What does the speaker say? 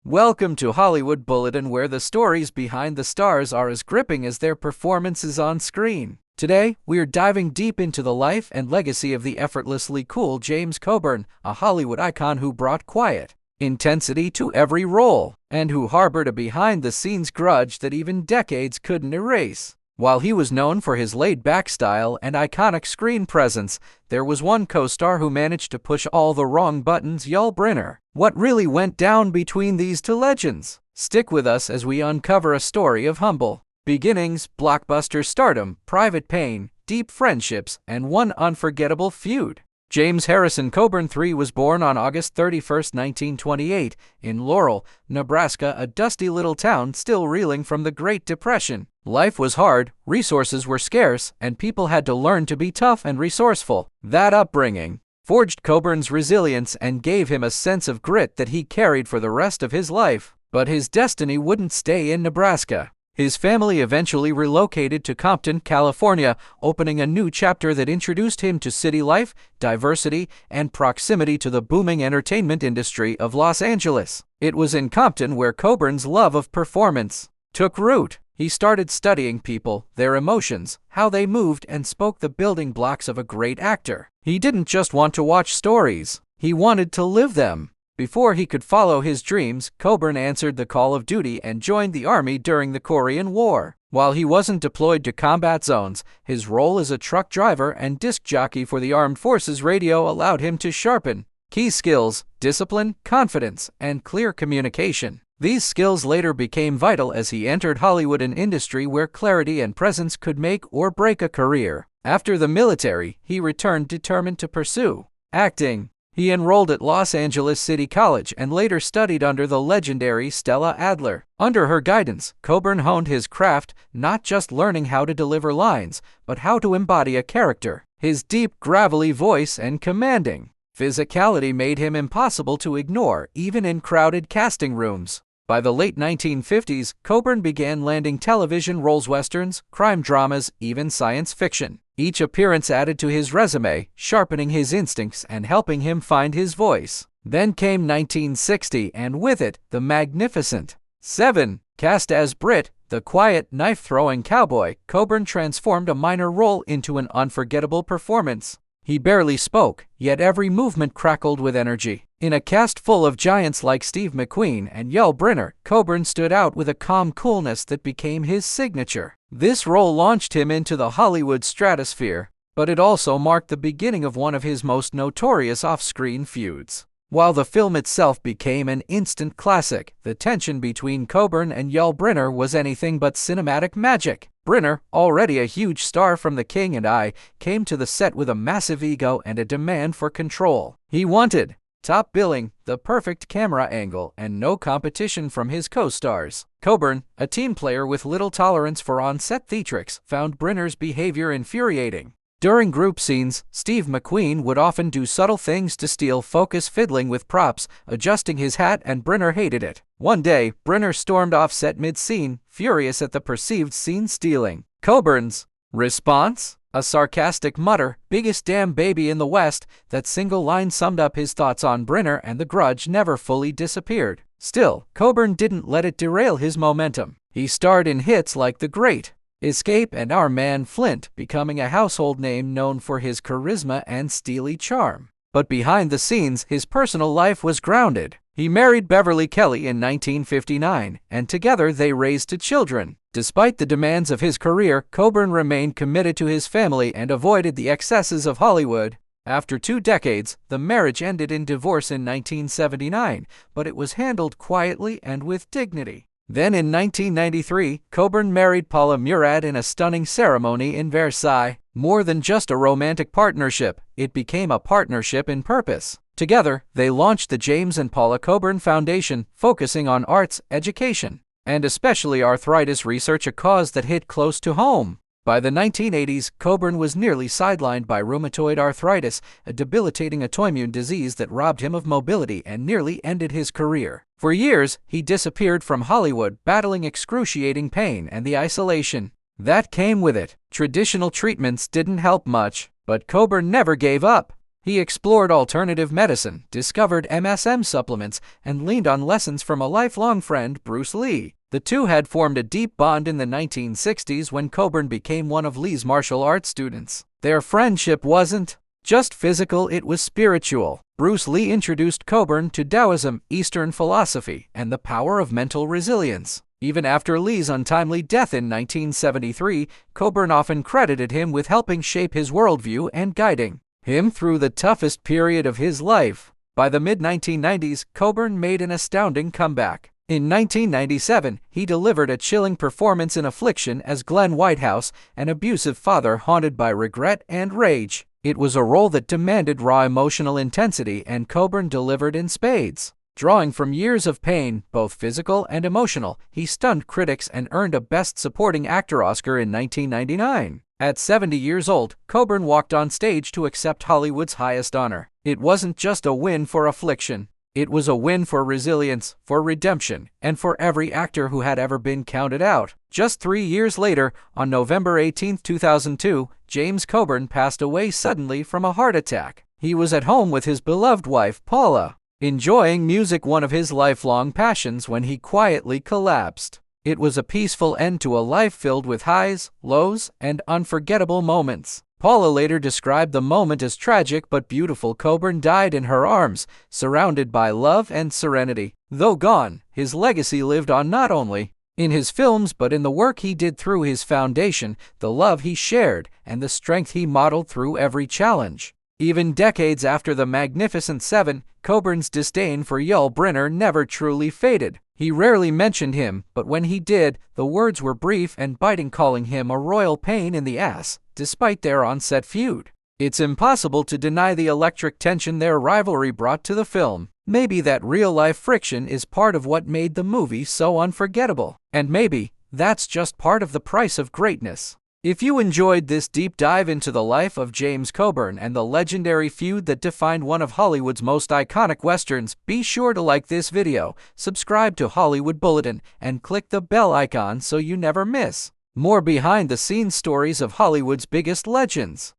Welcome to Hollywood Bulletin, where the stories behind the stars are as gripping as their performances on screen. Today, we're diving deep into the life and legacy of the effortlessly cool James Coburn, a Hollywood icon who brought quiet intensity to every role, and who harbored a behind-the-scenes grudge that even decades couldn't erase. While he was known for his laid-back style and iconic screen presence, there was one co-star who managed to push all the wrong buttons: Yul Brynner. What really went down between these two legends? Stick with us as we uncover a story of humble beginnings, blockbuster stardom, private pain, deep friendships, and one unforgettable feud. James Harrison Coburn III was born on August 31, 1928, in Laurel, Nebraska, a dusty little town still reeling from the Great Depression. Life was hard, resources were scarce, and people had to learn to be tough and resourceful. That upbringing forged Coburn's resilience and gave him a sense of grit that he carried for the rest of his life. But his destiny wouldn't stay in Nebraska. His family eventually relocated to Compton, California, opening a new chapter that introduced him to city life, diversity, and proximity to the booming entertainment industry of Los Angeles. It was in Compton where Coburn's love of performance took root. He started studying people, their emotions, how they moved and spoke, the building blocks of a great actor. He didn't just want to watch stories, he wanted to live them. Before he could follow his dreams, Coburn answered the call of duty and joined the Army during the Korean War. While he wasn't deployed to combat zones, his role as a truck driver and disc jockey for the Armed Forces Radio allowed him to sharpen key skills: discipline, confidence, and clear communication. These skills later became vital as he entered Hollywood, an industry where clarity and presence could make or break a career. After the military, he returned determined to pursue acting. He enrolled at Los Angeles City College and later studied under the legendary Stella Adler. Under her guidance, Coburn honed his craft, not just learning how to deliver lines, but how to embody a character. His deep, gravelly voice and commanding physicality made him impossible to ignore, even in crowded casting rooms. By the late 1950s, Coburn began landing television roles: westerns, crime dramas, even science fiction. Each appearance added to his resume, sharpening his instincts and helping him find his voice. Then came 1960, and with it, the Magnificent Seven. Cast as Britt, the quiet, knife-throwing cowboy, Coburn transformed a minor role into an unforgettable performance. He barely spoke, yet every movement crackled with energy. In a cast full of giants like Steve McQueen and Yul Brynner, Coburn stood out with a calm coolness that became his signature. This role launched him into the Hollywood stratosphere, but it also marked the beginning of one of his most notorious off-screen feuds. While the film itself became an instant classic, the tension between Coburn and Yul Brynner was anything but cinematic magic. Brynner, already a huge star from The King and I, came to the set with a massive ego and a demand for control. He wanted top billing, the perfect camera angle, and no competition from his co-stars. Coburn, a team player with little tolerance for on-set theatrics, found Brynner's behavior infuriating. During group scenes, Steve McQueen would often do subtle things to steal focus, fiddling with props, adjusting his hat, and Brynner hated it. One day, Brynner stormed off set mid-scene, furious at the perceived scene stealing. Coburn's response? A sarcastic mutter, "Biggest damn baby in the West." That single line summed up his thoughts on Brynner, and the grudge never fully disappeared. Still, Coburn didn't let it derail his momentum. He starred in hits like The Great Escape and Our Man Flint, becoming a household name known for his charisma and steely charm. But behind the scenes, his personal life was grounded. He married Beverly Kelly in 1959, and together they raised two children. Despite the demands of his career, Coburn remained committed to his family and avoided the excesses of Hollywood. After 2 decades, the marriage ended in divorce in 1979, but it was handled quietly and with dignity. Then in 1993, Coburn married Paula Murad in a stunning ceremony in Versailles. More than just a romantic partnership, it became a partnership in purpose. Together, they launched the James and Paula Coburn Foundation, focusing on arts, education, and especially arthritis research, a cause that hit close to home. By the 1980s, Coburn was nearly sidelined by rheumatoid arthritis, a debilitating autoimmune disease that robbed him of mobility and nearly ended his career. For years, he disappeared from Hollywood, battling excruciating pain and the isolation that came with it. Traditional treatments didn't help much, but Coburn never gave up. He explored alternative medicine, discovered MSM supplements, and leaned on lessons from a lifelong friend, Bruce Lee. The two had formed a deep bond in the 1960s when Coburn became one of Lee's martial arts students. Their friendship wasn't just physical, it was spiritual. Bruce Lee introduced Coburn to Taoism, Eastern philosophy, and the power of mental resilience. Even after Lee's untimely death in 1973, Coburn often credited him with helping shape his worldview and guiding him through the toughest period of his life. By the mid-1990s, Coburn made an astounding comeback. In 1997, he delivered a chilling performance in Affliction as Glenn Whitehouse, an abusive father haunted by regret and rage. It was a role that demanded raw emotional intensity, and Coburn delivered in spades. Drawing from years of pain, both physical and emotional, he stunned critics and earned a Best Supporting Actor Oscar in 1999. At 70 years old, Coburn walked on stage to accept Hollywood's highest honor. It wasn't just a win for Affliction. It was a win for resilience, for redemption, and for every actor who had ever been counted out. Just 3 years later, on November 18, 2002, James Coburn passed away suddenly from a heart attack. He was at home with his beloved wife, Paula, enjoying music, one of his lifelong passions, when he quietly collapsed. It was a peaceful end to a life filled with highs, lows, and unforgettable moments. Paula later described the moment as tragic but beautiful. Coburn died in her arms, surrounded by love and serenity. Though gone, his legacy lived on not only in his films but in the work he did through his foundation, the love he shared, and the strength he modeled through every challenge. Even decades after The Magnificent Seven, Coburn's disdain for Yul Brynner never truly faded. He rarely mentioned him, but when he did, the words were brief and biting, calling him a royal pain in the ass, despite their on-set feud. It's impossible to deny the electric tension their rivalry brought to the film. Maybe that real-life friction is part of what made the movie so unforgettable. And maybe that's just part of the price of greatness. If you enjoyed this deep dive into the life of James Coburn and the legendary feud that defined one of Hollywood's most iconic westerns, be sure to like this video, subscribe to Hollywood Bulletin, and click the bell icon so you never miss more behind-the-scenes stories of Hollywood's biggest legends.